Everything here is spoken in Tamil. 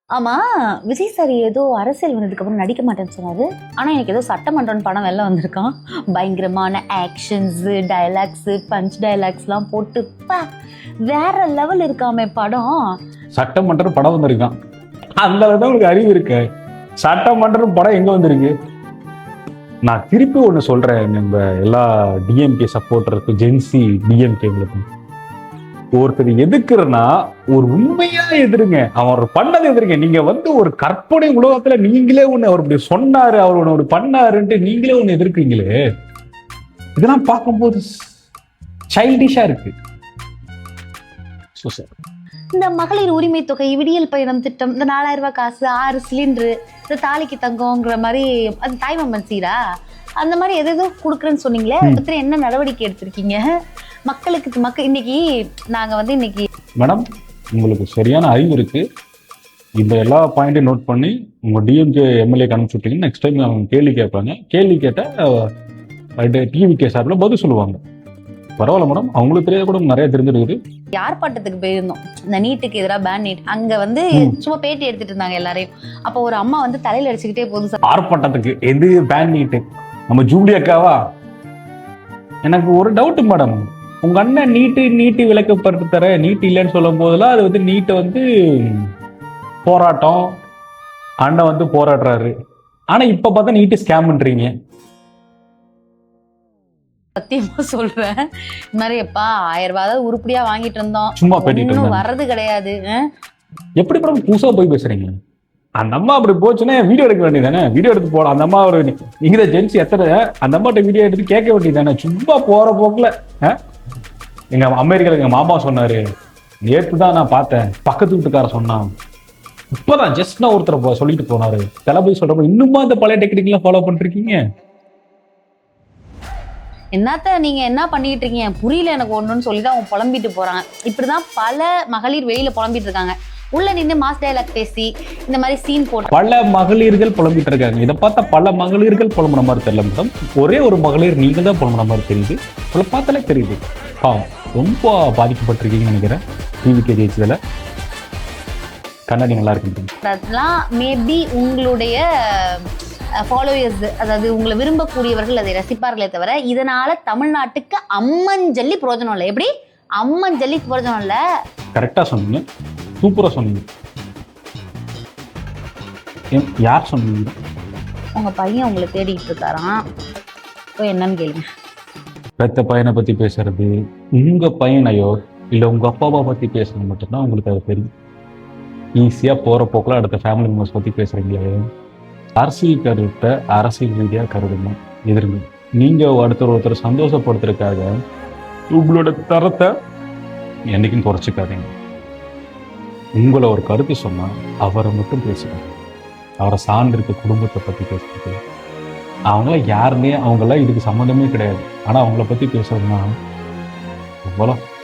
ஆமா, விஜய் சார் ஏதோ அரசியல் வந்ததுக்கு அப்புறம் நடிக்க மாட்டேன்னு சொன்னாரு. ஆனா எனக்கு ஏதோ சட்டமன்றம் படம் வெளில வந்திருக்கான். பயங்கரமான ஆக்ஷன்ஸ், டயலாக்ஸ், பஞ்ச் டயலாக்ஸ்லாம் போட்டு வேற லெவல் இருக்காமே படம். சட்டமன்றம் படம் வந்திருக்கான். அந்த அளவுக்கு உங்களுக்கு அறிவு இருக்கு. சட்டமன்றம் படம் எங்க வந்திருக்கு? நான் திருப்பி ஒண்ணு சொல்றேன், நம்ம எல்லா டிஎம்கே சப்போர்ட்டருக்கும், ஜென்சி டிஎம்கேங்களுக்கும், ஒருத்தர் எதிர்க்கிறனா ஒரு உண்மையா எதிருங்க. அவர் பண்ணதை எதிருங்க. நீங்க ஒரு கற்பனை உலகத்துல நீங்களே ஒண்ணு அவர் இப்படி சொன்னாரு, அவர் ஒண்ணு பண்ணாருன்ட்டு நீங்களே ஒண்ணு எதிர்க்கிறீங்களே, இதெல்லாம் பார்க்கும்போது சைல்டிஷா இருக்கு. இந்த மகளிர் உரிமை தொகை, விடியல் பயணம் திட்டம், இந்த 4000 ரூபாய் காசு, 6 சிலிண்டரு, இந்த தாலிக்கு தங்கம்ங்கிற மாதிரி, அது தாய்மாமன் சீரா, அந்த மாதிரி எதோ கொடுக்குறேன்னு சொன்னீங்களே, அதை பத்தி என்ன நடவடிக்கை எடுத்திருக்கீங்க? மக்களுக்கு இன்னைக்கு நாங்க இன்னைக்கு மேடம், உங்களுக்கு சரியான அறிவு இருக்கு. இந்த எல்லா பாயிண்டையும் நோட் பண்ணி உங்க டிஎம்கே எம்எல்ஏ அனுப்பிச்சு விட்டீங்கன்னா நெக்ஸ்ட் டைம் அவங்க கேள்வி கேட்பாங்க. கேள்வி கேட்டா டிவிகே சார்பில் பதில் சொல்லுவாங்க. பரவாயில்ல மேடம், அவங்களுக்கு தெரியாத கூட நிறைய தெரிஞ்சிருக்குது. ஆர்ப்பாட்டத்துக்கு போயிருந்தோம், இந்த நீட்டுக்கு எதிராக பேன் நீட். அங்க சும்மா பேட்டி எடுத்துட்டு இருந்தாங்க எல்லாரையும். அப்போ ஒரு அம்மா தலையில அடிச்சுக்கிட்டே போகுது. ஆர்ப்பாட்டத்துக்கு எது பேன் நீட்டு? நம்ம ஜூலி அக்காவா? எனக்கு ஒரு டவுட் மேடம், உங்க அண்ணன் நீட்டு விளக்கப்படுத்த தர நீட் இல்லைன்னு சொல்லும் போதெல்லாம் அது நீட்டை போராட்டம், அண்ணன் போராடுறாரு. ஆனா இப்ப பார்த்தா நீட்டு ஸ்கேம் பண்றீங்க. சத்தியமா சொல்றேன், இந்த மாதிரி எப்பா 1000 ரூபாய் உருப்படியா வாங்கிட்டு இருந்தோம், சும்மா பேட்டிட்டு வர்றது கிடையாது. எப்படி மேடம் புதுசா போய் பேசுறீங்க? அந்த அம்மா அப்படி போச்சுன்னா வீடியோ எடுக்க வேண்டியதானே? வீடியோ எடுத்து போட அந்த அம்மா நீங்க ஜென்சி எத்தனை அந்த அம்மாட்ட வீடியோ எடுத்து கேட்க வேண்டியதானே? சும்மா போற போக்குல எங்க அமெரிக்கால எங்க மாமா சொன்னாரு, நேற்றுதான் நான் பார்த்தேன், பக்கத்து வீட்டுக்கார சொன்னான், இப்பதான் ஜஸ்ட் நான் ஒருத்தர் சொல்லிட்டு போனாரு, தளபதி சொல்றப்ப இன்னுமா இந்த பழைய டெக்னிக் எல்லாம் ஃபாலோ பண்ணிருக்கீங்க? என்னத்த நீங்க என்ன பண்ணிட்டு இருக்கீங்க புரியல எனக்கு ஒண்ணுன்னு சொல்லிட்டு அவங்க புலம்பிட்டு போறாங்க. இப்படிதான் பல மகளிர் வெளியில புலம்பிட்டு இருக்காங்க. உள்ள நின்று மாஸ் டயலாக் பேசி இந்த மாதிரி சீன் போட்டு பல மகளிர்கள் புலம்பிட்டு இருக்காங்க. இதை பார்த்தா பல மகளிர்கள் புலம்புன மாதிரி தெரியல மேடம், ஒரே ஒரு மகளிர் நீங்க தான் புலம்புன மாதிரி தெரியுது. பார்த்தாலே தெரியுது. ரொம்ப பாதிக்கப்பட்டிருக்கீங்கன்னு நினைக்கிறேன். டிவிகே ஜெயிச்சதுல கண்ணாடி நல்லா இருக்கு. அதெல்லாம் மேபி உங்களுடைய ஃபாலோயர்ஸ், அதாவது உங்களை விரும்பக்கூடியவர்கள் அதை ரசிப்பார்களே தவிர இதனால தமிழ்நாட்டுக்கு அம்மஞ்சல்லி பிரயோஜனம் இல்லை. எப்படி அம்மஞ்சல்லி பிரயோஜனம் இல்லை? கரெக்டா சொன்னீங்க, சூப்பரா சொன்னீங்க. யார் சொன்னீங்க? உங்க பையன் உங்களை தேடிட்டு இருக்காராம், என்னன்னு கேளுங்க. பெத்த பையனை பத்தி பேசுறது உங்க பையனையோ இல்ல உங்க அப்பாவை பத்தி பேசுறது மட்டும்தான் உங்களுக்கு அது தெரியும். ஈஸியா போற போக்குல அடுத்த ஃபேமிலி மெம்பர்ஸ் பத்தி பேசுறீங்களே. அரசியல் கருத்தை அரசியல் ரீதியா கருதுங்க, எதிர்ங்க. நீங்க ஒருத்தர் சந்தோஷப்படுத்துறதுக்காக உங்களோட தரத்தை என்னைக்கும் குறைச்சிக்காதீங்க. உங்களை ஒரு கருத்து சொன்னா அவரை மட்டும் பேசுங்க. அவரை சார்ந்து இருக்க குடும்பத்தை பத்தி பேசுறது, அவங்களாம் யாருன்னே, அவங்களாம் இதுக்கு சம்மந்தமே கிடையாது, ஆனா அவங்கள பத்தி பேசுறதுன்னா